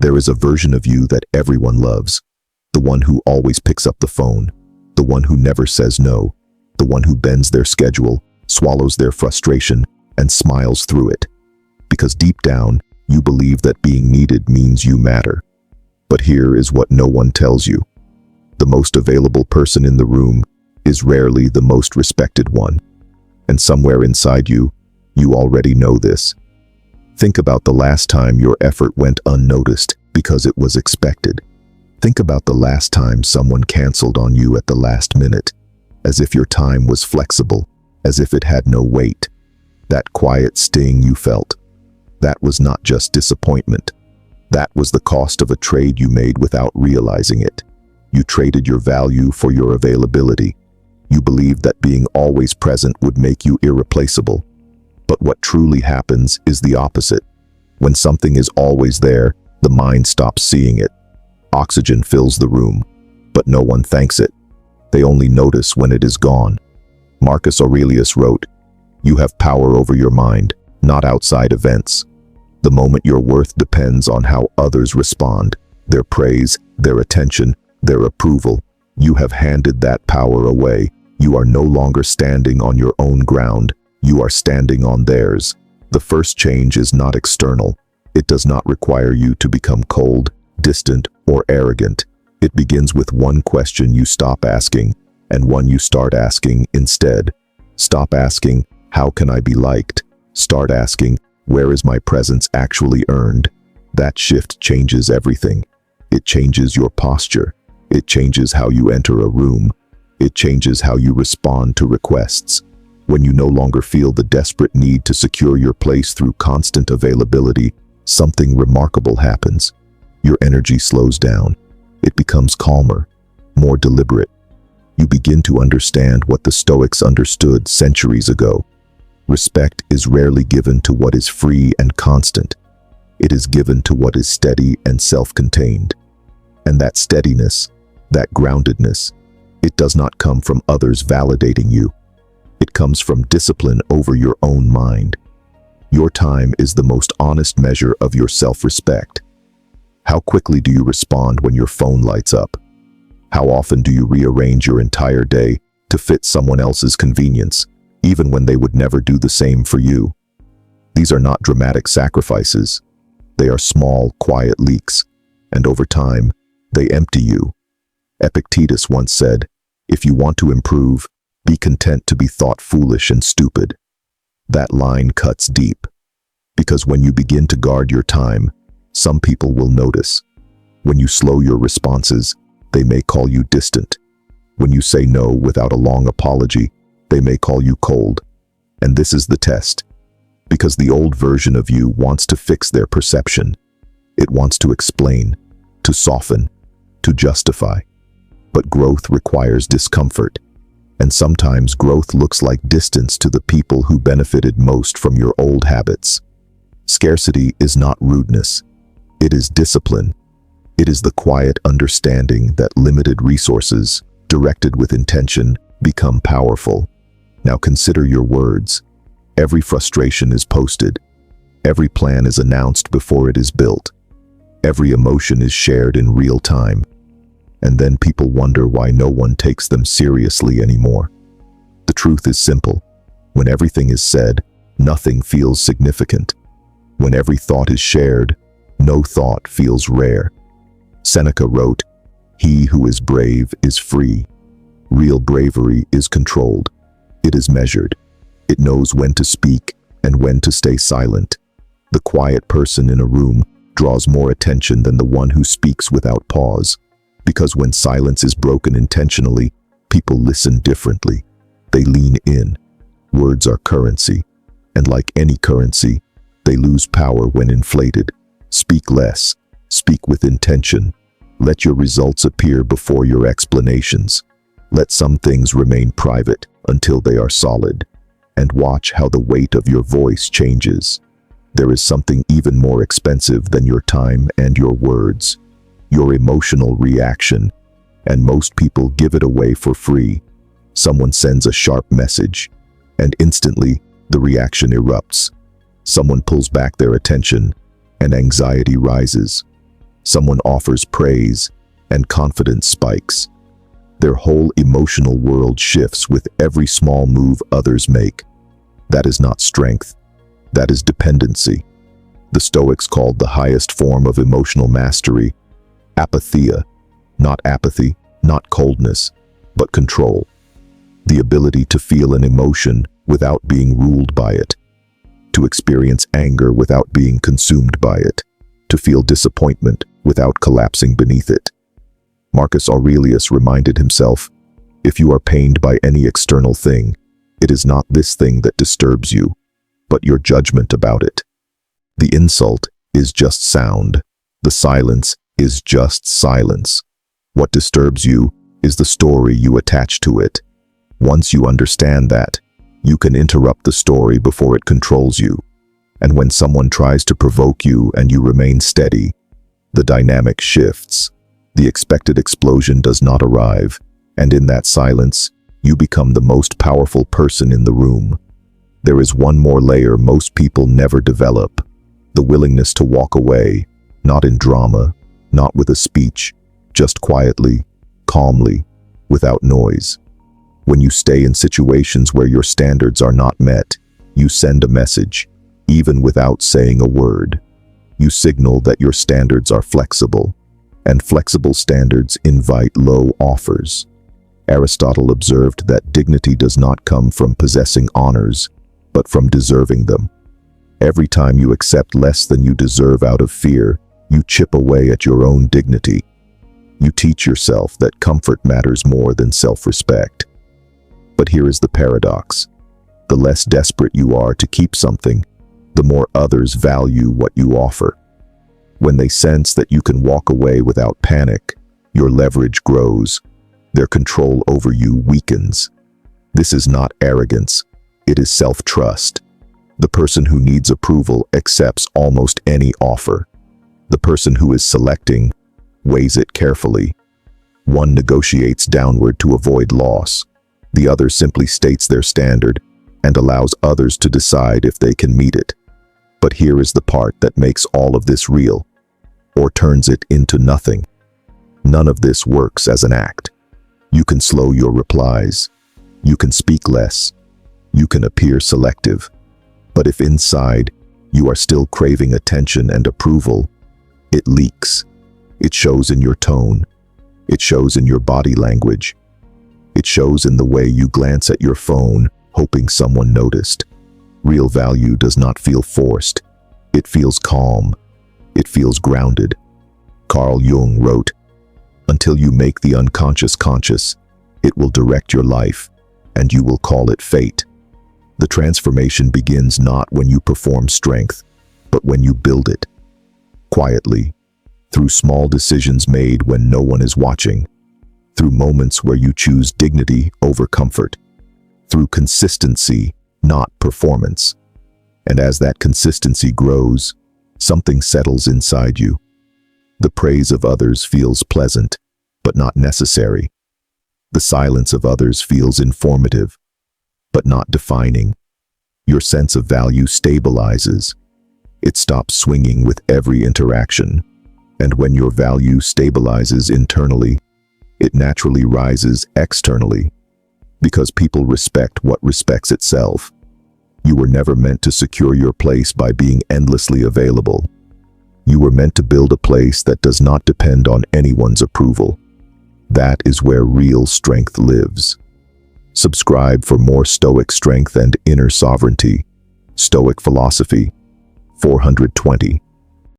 There is a version of you that everyone loves. The one who always picks up the phone. The one who never says no. The one who bends their schedule, swallows their frustration, and smiles through it. Because deep down, you believe that being needed means you matter. But here is what no one tells you. The most available person in the room is rarely the most respected one. And somewhere inside you, you already know this. Think about the last time your effort went unnoticed because it was expected. Think about the last time someone canceled on you at the last minute, as if your time was flexible, as if it had no weight. That quiet sting you felt, that was not just disappointment. That was the cost of a trade you made without realizing it. You traded your value for your availability. You believed that being always present would make you irreplaceable. But what truly happens is the opposite. When something is always there, the mind stops seeing it. Oxygen fills the room, but no one thanks it. They only notice when it is gone. Marcus Aurelius wrote, "You have power over your mind, not outside events. The moment your worth depends on how others respond, their praise, their attention, their approval. You have handed that power away. You are no longer standing on your own ground. You are standing on theirs." The first change is not external. It does not require you to become cold, distant, or arrogant. It begins with one question you stop asking, and one you start asking instead. Stop asking, "How can I be liked?" Start asking, "Where is my presence actually earned?" That shift changes everything. It changes your posture. It changes how you enter a room. It changes how you respond to requests. When you no longer feel the desperate need to secure your place through constant availability, something remarkable happens. Your energy slows down. It becomes calmer, more deliberate. You begin to understand what the Stoics understood centuries ago. Respect is rarely given to what is free and constant. It is given to what is steady and self-contained. And that steadiness, that groundedness, it does not come from others validating you. It comes from discipline over your own mind. Your time is the most honest measure of your self-respect. How quickly do you respond when your phone lights up? How often do you rearrange your entire day to fit someone else's convenience, even when they would never do the same for you? These are not dramatic sacrifices. They are small, quiet leaks, and over time, they empty you. Epictetus once said, "If you want to improve, be content to be thought foolish and stupid." That line cuts deep, because when you begin to guard your time, some people will notice. When you slow your responses, they may call you distant. When you say no without a long apology, they may call you cold. And this is the test, because the old version of you wants to fix their perception. It wants to explain, to soften, to justify. But growth requires discomfort. And sometimes growth looks like distance to the people who benefited most from your old habits. Scarcity is not rudeness. It is discipline. It is the quiet understanding that limited resources, directed with intention, become powerful. Now consider your words. Every frustration is posted. Every plan is announced before it is built. Every emotion is shared in real time. And then people wonder why no one takes them seriously anymore. The truth is simple. When everything is said, nothing feels significant. When every thought is shared, no thought feels rare. Seneca wrote, "He who is brave is free." Real bravery is controlled. It is measured. It knows when to speak and when to stay silent. The quiet person in a room draws more attention than the one who speaks without pause. Because when silence is broken intentionally, people listen differently. They lean in. Words are currency. And like any currency, they lose power when inflated. Speak less. Speak with intention. Let your results appear before your explanations. Let some things remain private until they are solid. And watch how the weight of your voice changes. There is something even more expensive than your time and your words. Your emotional reaction, and most people give it away for free. Someone sends a sharp message, and instantly the reaction erupts. Someone pulls back their attention, and anxiety rises. Someone offers praise, and confidence spikes. Their whole emotional world shifts with every small move others make. That is not strength. That is dependency. The Stoics called the highest form of emotional mastery apatheia, not apathy, not coldness, but control. The ability to feel an emotion without being ruled by it, to experience anger without being consumed by it, to feel disappointment without collapsing beneath it. Marcus Aurelius reminded himself, if you are pained by any external thing, it is not this thing that disturbs you, but your judgment about it. The insult is just sound. The silence is just silence. What disturbs you is the story you attach to it. Once you understand that, you can interrupt the story before it controls you. And when someone tries to provoke you and you remain steady, the dynamic shifts. The expected explosion does not arrive, and in that silence, you become the most powerful person in the room. There is one more layer most people never develop: the willingness to walk away, not in drama, not with a speech, just quietly, calmly, without noise. When you stay in situations where your standards are not met, you send a message, even without saying a word. You signal that your standards are flexible, and flexible standards invite low offers. Aristotle observed that dignity does not come from possessing honors, but from deserving them. Every time you accept less than you deserve out of fear, you chip away at your own dignity. You teach yourself that comfort matters more than self-respect. But here is the paradox. The less desperate you are to keep something, the more others value what you offer. When they sense that you can walk away without panic, your leverage grows. Their control over you weakens. This is not arrogance, it is self-trust. The person who needs approval accepts almost any offer. The person who is selecting weighs it carefully. One negotiates downward to avoid loss. The other simply states their standard and allows others to decide if they can meet it. But here is the part that makes all of this real, or turns it into nothing. None of this works as an act. You can slow your replies. You can speak less. You can appear selective. But if inside you are still craving attention and approval, it leaks. It shows in your tone. It shows in your body language. It shows in the way you glance at your phone, hoping someone noticed. Real value does not feel forced. It feels calm. It feels grounded. Carl Jung wrote, "Until you make the unconscious conscious, it will direct your life, and you will call it fate." The transformation begins not when you perform strength, but when you build it. Quietly, through small decisions made when no one is watching, through moments where you choose dignity over comfort, through consistency, not performance. And as that consistency grows, something settles inside you. The praise of others feels pleasant, but not necessary. The silence of others feels informative, but not defining. Your sense of value stabilizes. It stops swinging with every interaction. And when your value stabilizes internally, it naturally rises externally, because people respect what respects itself. You were never meant to secure your place by being endlessly available. You were meant to build a place that does not depend on anyone's approval. That is where real strength lives. Subscribe for more Stoic strength and inner sovereignty. Stoic philosophy 420.